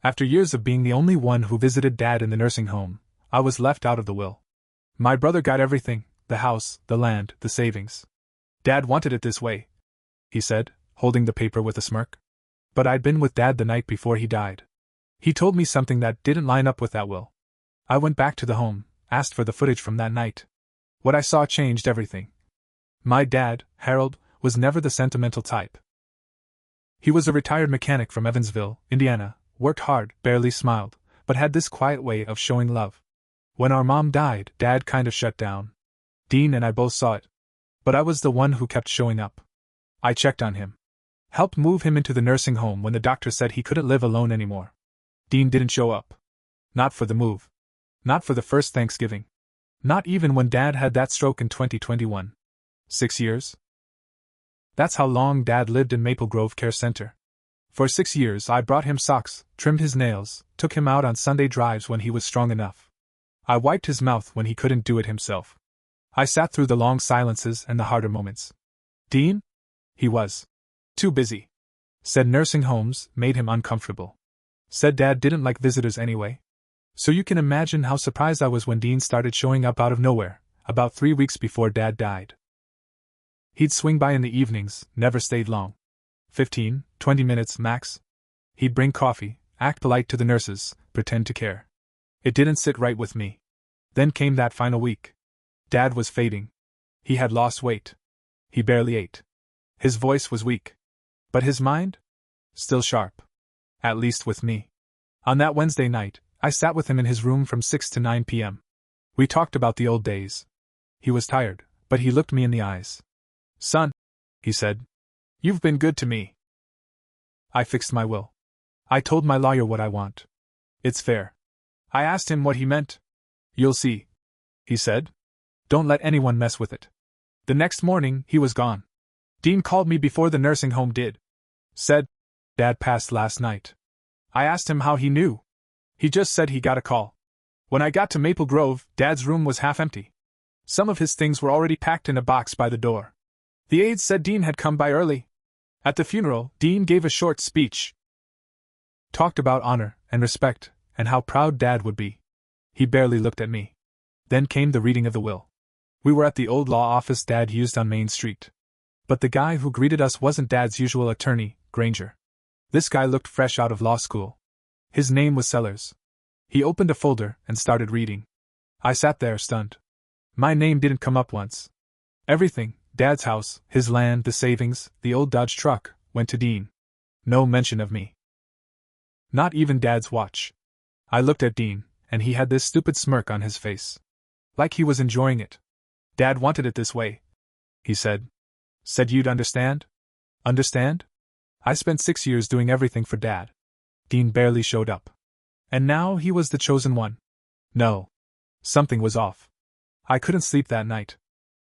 After years of being the only one who visited Dad in the nursing home, I was left out of the will. My brother got everything: the house, the land, the savings. Dad wanted it this way, he said, holding the paper with a smirk. But I'd been with Dad the night before he died. He told me something that didn't line up with that will. I went back to the home, asked for the footage from that night. What I saw changed everything. My dad, Harold, was never the sentimental type. He was a retired mechanic from Evansville, Indiana, worked hard, barely smiled, but had this quiet way of showing love. When our mom died, Dad kind of shut down. Dean and I both saw it. But I was the one who kept showing up. I checked on him. Helped move him into the nursing home when the doctor said he couldn't live alone anymore. Dean didn't show up. Not for the move. Not for the first Thanksgiving. Not even when Dad had that stroke in 2021. 6 years? That's how long Dad lived in Maple Grove Care Center. For 6 years I brought him socks, trimmed his nails, took him out on Sunday drives when he was strong enough. I wiped his mouth when he couldn't do it himself. I sat through the long silences and the harder moments. Dean? He was too busy. Said nursing homes made him uncomfortable. Said Dad didn't like visitors anyway. So you can imagine how surprised I was when Dean started showing up out of nowhere, about 3 weeks before Dad died. He'd swing by in the evenings, never stayed long. 15, 20 minutes max. He'd bring coffee, act polite to the nurses, pretend to care. It didn't sit right with me. Then came that final week. Dad was fading. He had lost weight. He barely ate. His voice was weak. But his mind? Still sharp. At least with me. On that Wednesday night, I sat with him in his room from 6 to 9 p.m. We talked about the old days. He was tired, but he looked me in the eyes. Son, he said, you've been good to me. I fixed my will. I told my lawyer what I want. It's fair. I asked him what he meant. You'll see, he said. Don't let anyone mess with it. The next morning, he was gone. Dean called me before the nursing home did. Said, Dad passed last night. I asked him how he knew. He just said he got a call. When I got to Maple Grove, Dad's room was half empty. Some of his things were already packed in a box by the door. The aides said Dean had come by early. At the funeral, Dean gave a short speech. Talked about honor and respect, and how proud Dad would be. He barely looked at me. Then came the reading of the will. We were at the old law office Dad used on Main Street. But the guy who greeted us wasn't Dad's usual attorney, Granger. This guy looked fresh out of law school. His name was Sellers. He opened a folder and started reading. I sat there stunned. My name didn't come up once. Everything, Dad's house, his land, the savings, the old Dodge truck, went to Dean. No mention of me. Not even Dad's watch. I looked at Dean, and he had this stupid smirk on his face. Like he was enjoying it. Dad wanted it this way, he said. Said you'd understand? Understand? I spent 6 years doing everything for Dad. Dean barely showed up. And now he was the chosen one. No. Something was off. I couldn't sleep that night.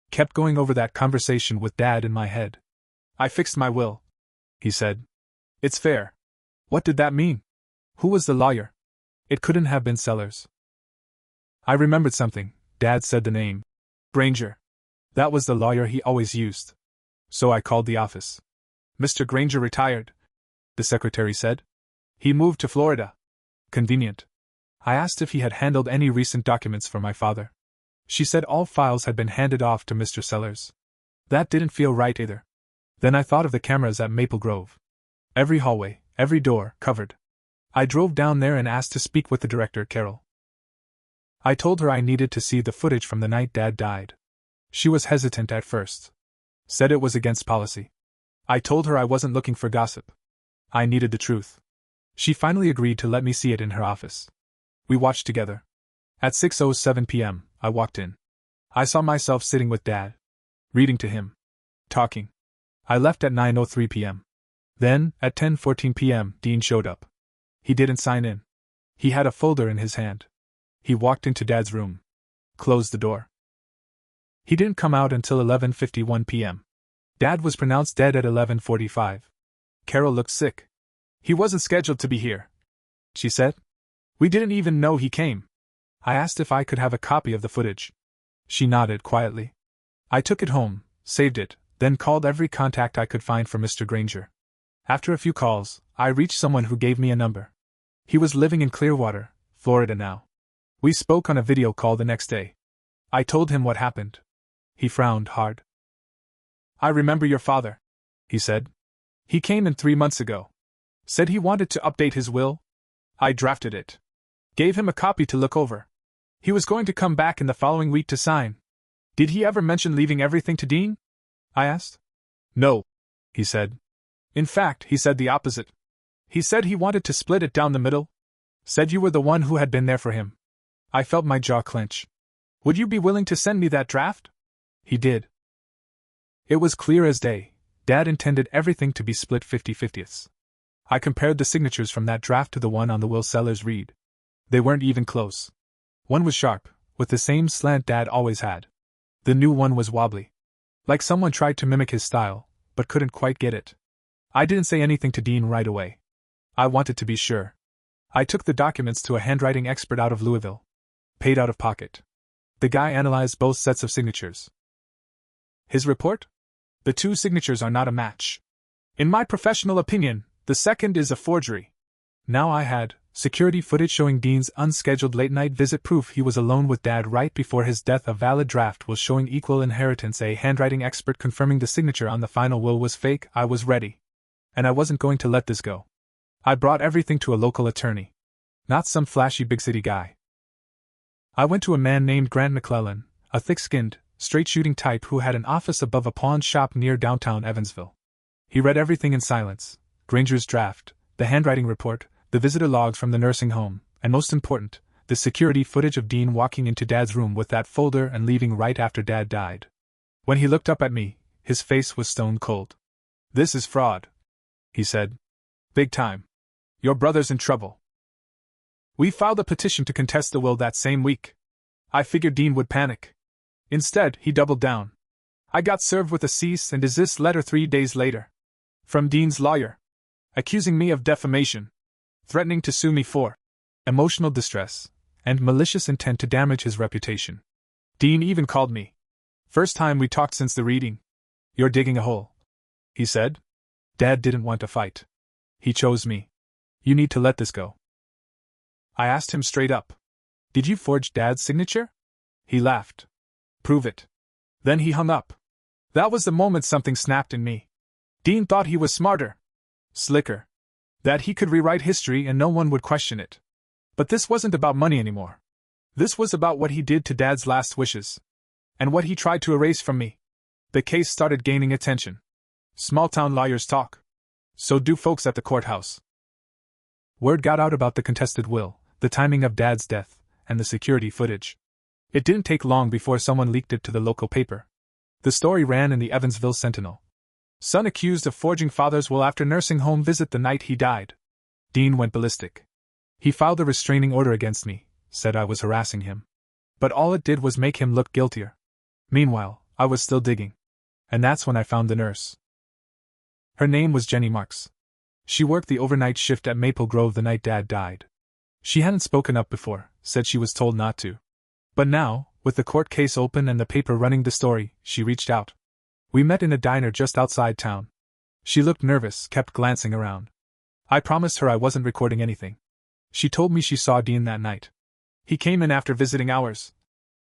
Kept going over that conversation with Dad in my head. I fixed my will, he said. It's fair. What did that mean? Who was the lawyer? It couldn't have been Sellers. I remembered something. Dad said the name. Granger. That was the lawyer he always used. So I called the office. Mr. Granger retired, the secretary said. He moved to Florida. Convenient. I asked if he had handled any recent documents for my father. She said all files had been handed off to Mr. Sellers. That didn't feel right either. Then I thought of the cameras at Maple Grove. Every hallway, every door, covered. I drove down there and asked to speak with the director, Carol. I told her I needed to see the footage from the night Dad died. She was hesitant at first. Said it was against policy. I told her I wasn't looking for gossip. I needed the truth. She finally agreed to let me see it in her office. We watched together. At 6:07 p.m., I walked in. I saw myself sitting with Dad. Reading to him. Talking. I left at 9:03 p.m. Then, at 10:14 p.m., Dean showed up. He didn't sign in. He had a folder in his hand. He walked into Dad's room. Closed the door. He didn't come out until 11:51 p.m. Dad was pronounced dead at 11:45. Carol looked sick. He wasn't scheduled to be here, she said. We didn't even know he came. I asked if I could have a copy of the footage. She nodded quietly. I took it home, saved it, then called every contact I could find for Mr. Granger. After a few calls, I reached someone who gave me a number. He was living in Clearwater, Florida now. We spoke on a video call the next day. I told him what happened. He frowned hard. I remember your father, he said. He came in 3 months ago. Said he wanted to update his will. I drafted it. Gave him a copy to look over. He was going to come back in the following week to sign. Did he ever mention leaving everything to Dean? I asked. No, he said. In fact, he said the opposite. He said he wanted to split it down the middle. Said you were the one who had been there for him. I felt my jaw clench. Would you be willing to send me that draft? He did. It was clear as day. Dad intended everything to be split 50-50ths. I compared the signatures from that draft to the one on the will seller's read. They weren't even close. One was sharp, with the same slant Dad always had. The new one was wobbly. Like someone tried to mimic his style, but couldn't quite get it. I didn't say anything to Dean right away. I wanted to be sure. I took the documents to a handwriting expert out of Louisville. Paid out of pocket. The guy analyzed both sets of signatures. His report? The two signatures are not a match. In my professional opinion, the second is a forgery. Now I had security footage showing Dean's unscheduled late-night visit, proof he was alone with Dad right before his death, a valid draft will showing equal inheritance, a handwriting expert confirming the signature on the final will was fake. I was ready. And I wasn't going to let this go. I brought everything to a local attorney. Not some flashy big city guy. I went to a man named Grant McClellan, a thick-skinned, straight-shooting type who had an office above a pawn shop near downtown Evansville. He read everything in silence: Granger's draft, the handwriting report, the visitor logs from the nursing home, and most important, the security footage of Dean walking into Dad's room with that folder and leaving right after Dad died. When he looked up at me, his face was stone cold. "This is fraud," he said. "Big time. Your brother's in trouble." We filed a petition to contest the will that same week. I figured Dean would panic. Instead, he doubled down. I got served with a cease and desist letter 3 days later. From Dean's lawyer. Accusing me of defamation. Threatening to sue me for emotional distress and malicious intent to damage his reputation. Dean even called me. First time we talked since the reading. "You're digging a hole," he said. Dad didn't want to fight. He chose me. "You need to let this go." I asked him straight up. "Did you forge Dad's signature?" He laughed. "Prove it." Then he hung up. That was the moment something snapped in me. Dean thought he was smarter, slicker, that he could rewrite history and no one would question it. But this wasn't about money anymore. This was about what he did to Dad's last wishes. And what he tried to erase from me. The case started gaining attention. Small-town lawyers talk. So do folks at the courthouse. Word got out about the contested will, the timing of Dad's death, and the security footage. It didn't take long before someone leaked it to the local paper. The story ran in the Evansville Sentinel. Son accused of forging father's will after nursing home visit the night he died. Dean went ballistic. He filed a restraining order against me, said I was harassing him. But all it did was make him look guiltier. Meanwhile, I was still digging. And that's when I found the nurse. Her name was Jenny Marks. She worked the overnight shift at Maple Grove the night Dad died. She hadn't spoken up before, said she was told not to. But now, with the court case open and the paper running the story, she reached out. We met in a diner just outside town. She looked nervous, kept glancing around. I promised her I wasn't recording anything. She told me she saw Dean that night. He came in after visiting hours,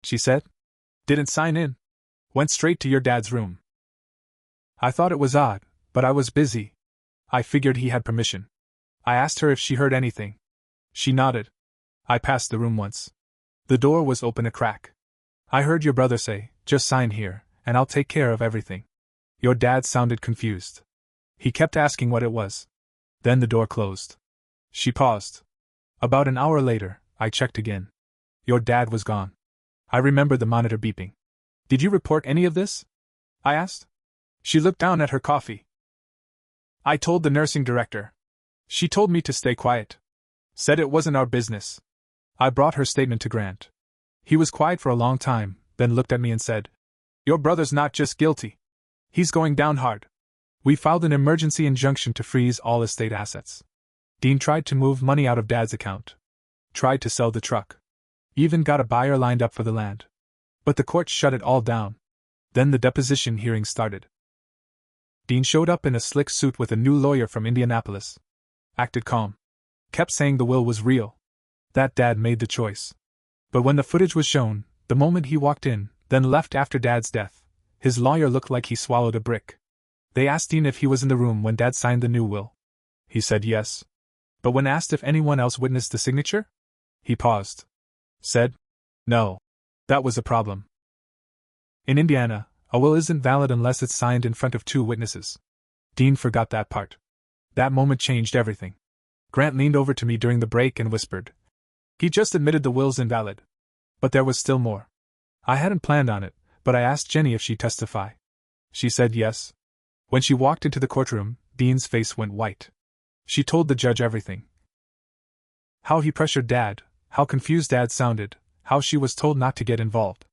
she said. Didn't sign in. Went straight to your dad's room. I thought it was odd, but I was busy. I figured he had permission. I asked her if she heard anything. She nodded. I passed the room once. The door was open a crack. I heard your brother say, "Just sign here, and I'll take care of everything." Your dad sounded confused. He kept asking what it was. Then the door closed. She paused. About an hour later, I checked again. Your dad was gone. I remembered the monitor beeping. "Did you report any of this?" I asked. She looked down at her coffee. "I told the nursing director. She told me to stay quiet. Said it wasn't our business." I brought her statement to Grant. He was quiet for a long time, then looked at me and said, "Your brother's not just guilty. He's going down hard." We filed an emergency injunction to freeze all estate assets. Dean tried to move money out of Dad's account. Tried to sell the truck. Even got a buyer lined up for the land. But the court shut it all down. Then the deposition hearing started. Dean showed up in a slick suit with a new lawyer from Indianapolis. Acted calm. Kept saying the will was real. That Dad made the choice. But when the footage was shown, the moment he walked in, then left after Dad's death, his lawyer looked like he swallowed a brick. They asked Dean if he was in the room when Dad signed the new will. He said yes. But when asked if anyone else witnessed the signature, he paused. Said, no. That was a problem. In Indiana, a will isn't valid unless it's signed in front of 2 witnesses. Dean forgot that part. That moment changed everything. Grant leaned over to me during the break and whispered. He just admitted the will's invalid. But there was still more. I hadn't planned on it, but I asked Jenny if she'd testify. She said yes. When she walked into the courtroom, Dean's face went white. She told the judge everything. How he pressured Dad, how confused Dad sounded, how she was told not to get involved.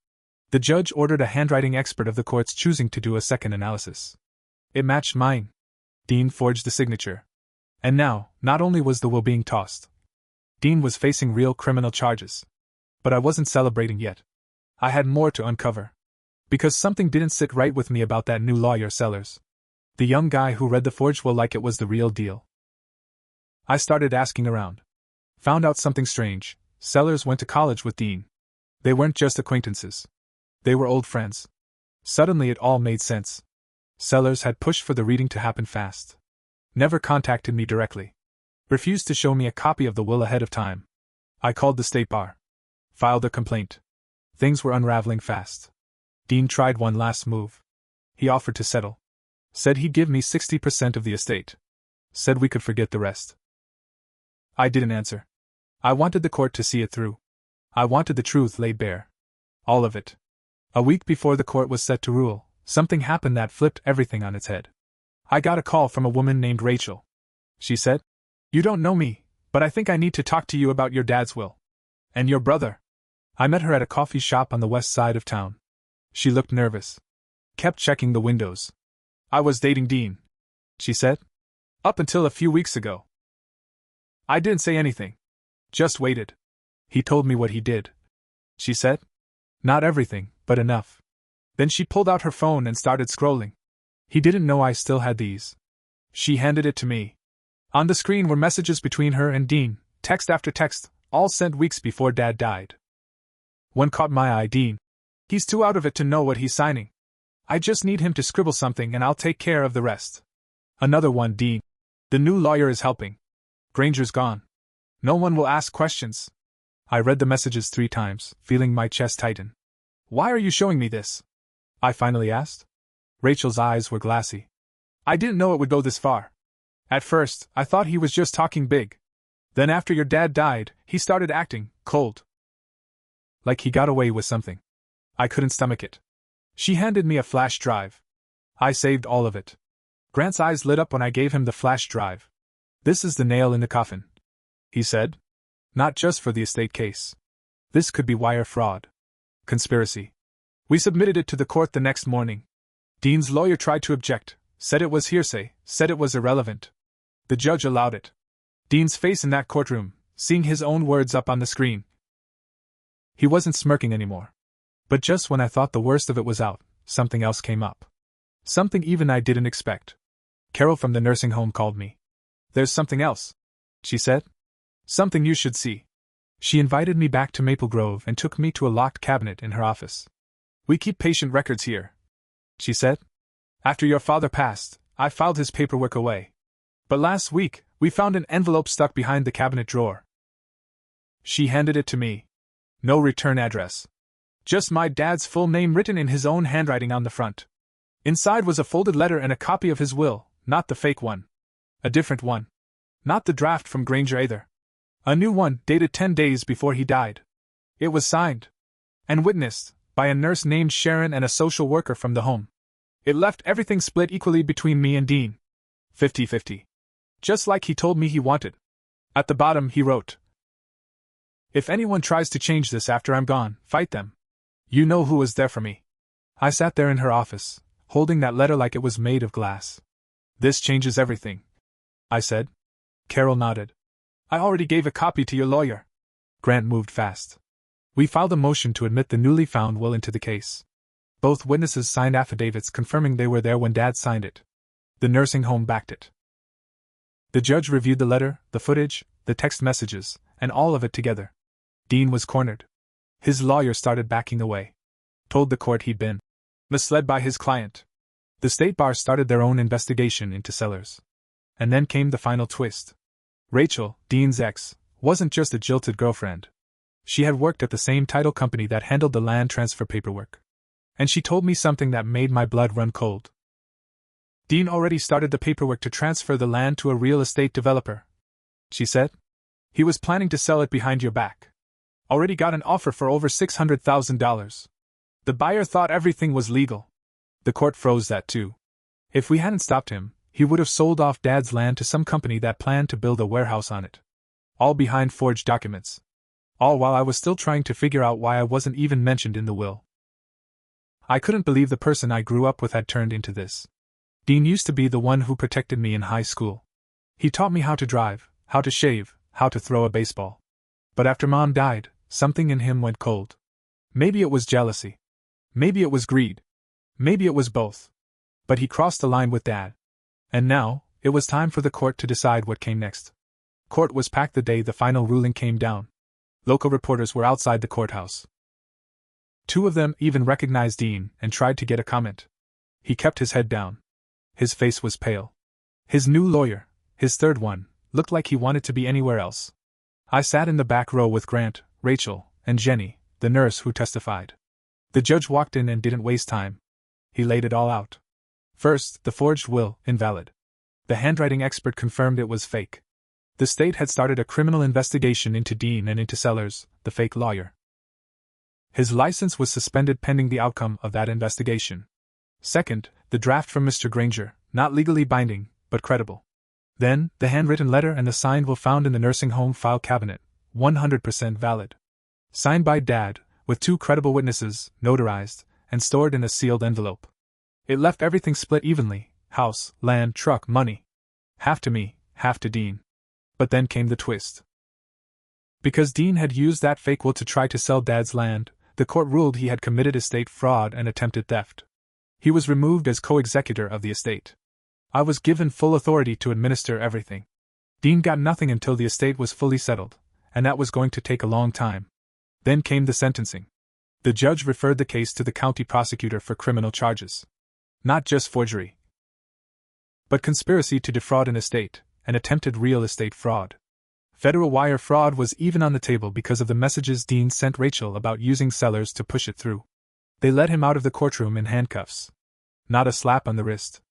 The judge ordered a handwriting expert of the court's choosing to do a second analysis. It matched mine. Dean forged the signature. And now, not only was the will being tossed, Dean was facing real criminal charges. But I wasn't celebrating yet. I had more to uncover. Because something didn't sit right with me about that new lawyer Sellers. The young guy who read the forged will like it was the real deal. I started asking around. Found out something strange. Sellers went to college with Dean. They weren't just acquaintances. They were old friends. Suddenly it all made sense. Sellers had pushed for the reading to happen fast. Never contacted me directly. Refused to show me a copy of the will ahead of time. I called the state bar. Filed a complaint. Things were unraveling fast. Dean tried one last move. He offered to settle. Said he'd give me 60% of the estate. Said we could forget the rest. I didn't answer. I wanted the court to see it through. I wanted the truth laid bare. All of it. A week before the court was set to rule, something happened that flipped everything on its head. I got a call from a woman named Rachel. She said, "You don't know me, but I think I need to talk to you about your dad's will. And your brother." I met her at a coffee shop on the west side of town. She looked nervous. Kept checking the windows. "I was dating Dean," she said. "Up until a few weeks ago. I didn't say anything. Just waited. He told me what he did," she said. "Not everything, but enough." Then she pulled out her phone and started scrolling. He didn't know I still had these. She handed it to me. On the screen were messages between her and Dean, text after text, all sent weeks before Dad died. One caught my eye. "Dean. He's too out of it to know what he's signing. I just need him to scribble something and I'll take care of the rest." Another one. "Dean. The new lawyer is helping. Granger's gone. No one will ask questions." I read the messages 3 times, feeling my chest tighten. "Why are you showing me this?" I finally asked. Rachel's eyes were glassy. "I didn't know it would go this far. At first, I thought he was just talking big. Then after your dad died, he started acting cold. Like he got away with something. I couldn't stomach it." She handed me a flash drive. I saved all of it. Grant's eyes lit up when I gave him the flash drive. "This is the nail in the coffin," he said. "Not just for the estate case. This could be wire fraud. Conspiracy." We submitted it to the court the next morning. Dean's lawyer tried to object, said it was hearsay, said it was irrelevant. The judge allowed it. Dean's face in that courtroom, seeing his own words up on the screen. He wasn't smirking anymore. But just when I thought the worst of it was out, something else came up. Something even I didn't expect. Carol from the nursing home called me. "There's something else," she said. "Something you should see." She invited me back to Maple Grove and took me to a locked cabinet in her office. "We keep patient records here," she said. "After your father passed, I filed his paperwork away. But last week, we found an envelope stuck behind the cabinet drawer." She handed it to me. No return address. Just my dad's full name written in his own handwriting on the front. Inside was a folded letter and a copy of his will, not the fake one. A different one. Not the draft from Granger either. A new one, dated 10 days before he died. It was signed and witnessed by a nurse named Sharon and a social worker from the home. It left everything split equally between me and Dean. 50-50. Just like he told me he wanted. At the bottom he wrote, "If anyone tries to change this after I'm gone, fight them. You know who was there for me." I sat there in her office, holding that letter like it was made of glass. "This changes everything," I said. Carol nodded. "I already gave a copy to your lawyer." Grant moved fast. We filed a motion to admit the newly found will into the case. Both witnesses signed affidavits confirming they were there when Dad signed it. The nursing home backed it. The judge reviewed the letter, the footage, the text messages, and all of it together. Dean was cornered. His lawyer started backing away. Told the court he'd been misled by his client. The state bar started their own investigation into sellers. And then came the final twist. Rachel, Dean's ex, wasn't just a jilted girlfriend. She had worked at the same title company that handled the land transfer paperwork. And she told me something that made my blood run cold. Dean already started the paperwork to transfer the land to a real estate developer, she said. He was planning to sell it behind your back. Already got an offer for over $600,000. The buyer thought everything was legal. The court froze that too. If we hadn't stopped him, he would have sold off Dad's land to some company that planned to build a warehouse on it. All behind forged documents. All while I was still trying to figure out why I wasn't even mentioned in the will. I couldn't believe the person I grew up with had turned into this. Dean used to be the one who protected me in high school. He taught me how to drive, how to shave, how to throw a baseball. But after Mom died, something in him went cold. Maybe it was jealousy. Maybe it was greed. Maybe it was both. But he crossed the line with Dad. And now, it was time for the court to decide what came next. Court was packed the day the final ruling came down. Local reporters were outside the courthouse. 2 of them even recognized Dean and tried to get a comment. He kept his head down. His face was pale. His new lawyer, his third one, looked like he wanted to be anywhere else. I sat in the back row with Grant, Rachel, and Jenny, the nurse who testified. The judge walked in and didn't waste time. He laid it all out. First, the forged will, invalid. The handwriting expert confirmed it was fake. The state had started a criminal investigation into Dean and into Sellers, the fake lawyer. His license was suspended pending the outcome of that investigation. Second, the draft from Mr. Granger, not legally binding, but credible. Then, the handwritten letter and the signed will found in the nursing home file cabinet, 100% valid. Signed by Dad, with 2 credible witnesses, notarized, and stored in a sealed envelope. It left everything split evenly: house, land, truck, money. Half to me, half to Dean. But then came the twist. Because Dean had used that fake will to try to sell Dad's land, the court ruled he had committed estate fraud and attempted theft. He was removed as co-executor of the estate. I was given full authority to administer everything. Dean got nothing until the estate was fully settled, and that was going to take a long time. Then came the sentencing. The judge referred the case to the county prosecutor for criminal charges. Not just forgery, but conspiracy to defraud an estate, and attempted real estate fraud. Federal wire fraud was even on the table because of the messages Dean sent Rachel about using Sellers to push it through. They led him out of the courtroom in handcuffs. Not a slap on the wrist.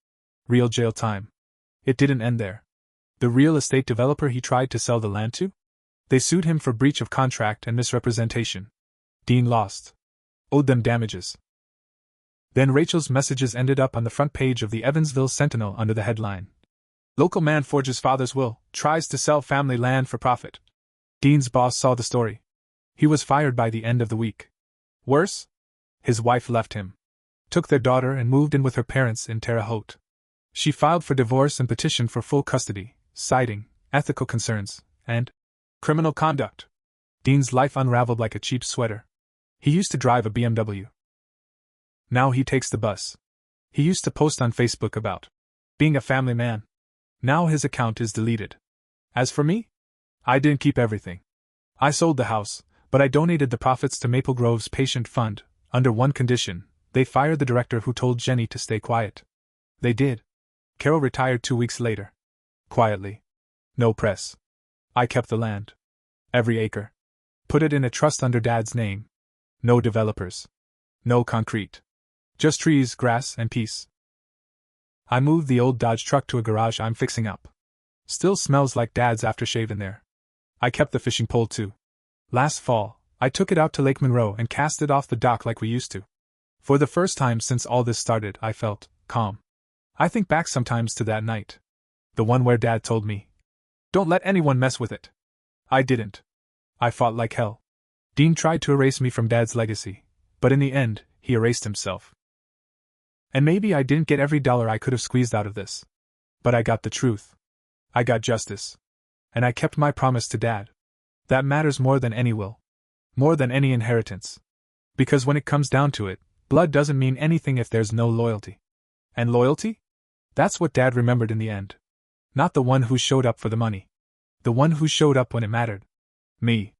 Real jail time. It didn't end there. The real estate developer he tried to sell the land to? They sued him for breach of contract and misrepresentation. Dean lost. Owed them damages. Then Rachel's messages ended up on the front page of the Evansville Sentinel under the headline: Local man forges father's will, tries to sell family land for profit. Dean's boss saw the story. He was fired by the end of the week. Worse? His wife left him. Took their daughter and moved in with her parents in Terre Haute. She filed for divorce and petitioned for full custody, citing ethical concerns and criminal conduct. Dean's life unraveled like a cheap sweater. He used to drive a BMW. Now he takes the bus. He used to post on Facebook about being a family man. Now his account is deleted. As for me, I didn't keep everything. I sold the house, but I donated the profits to Maple Grove's patient fund, under one condition: they fired the director who told Jenny to stay quiet. They did. Carol retired 2 weeks later. Quietly. No press. I kept the land. Every acre. Put it in a trust under Dad's name. No developers. No concrete. Just trees, grass, and peace. I moved the old Dodge truck to a garage I'm fixing up. Still smells like Dad's aftershave in there. I kept the fishing pole too. Last fall, I took it out to Lake Monroe and cast it off the dock like we used to. For the first time since all this started, I felt calm. I think back sometimes to that night. The one where Dad told me, "Don't let anyone mess with it." I didn't. I fought like hell. Dean tried to erase me from Dad's legacy, but in the end, he erased himself. And maybe I didn't get every dollar I could have squeezed out of this. But I got the truth. I got justice. And I kept my promise to Dad. That matters more than any will. More than any inheritance. Because when it comes down to it, blood doesn't mean anything if there's no loyalty. And loyalty? That's what Dad remembered in the end. Not the one who showed up for the money. The one who showed up when it mattered. Me.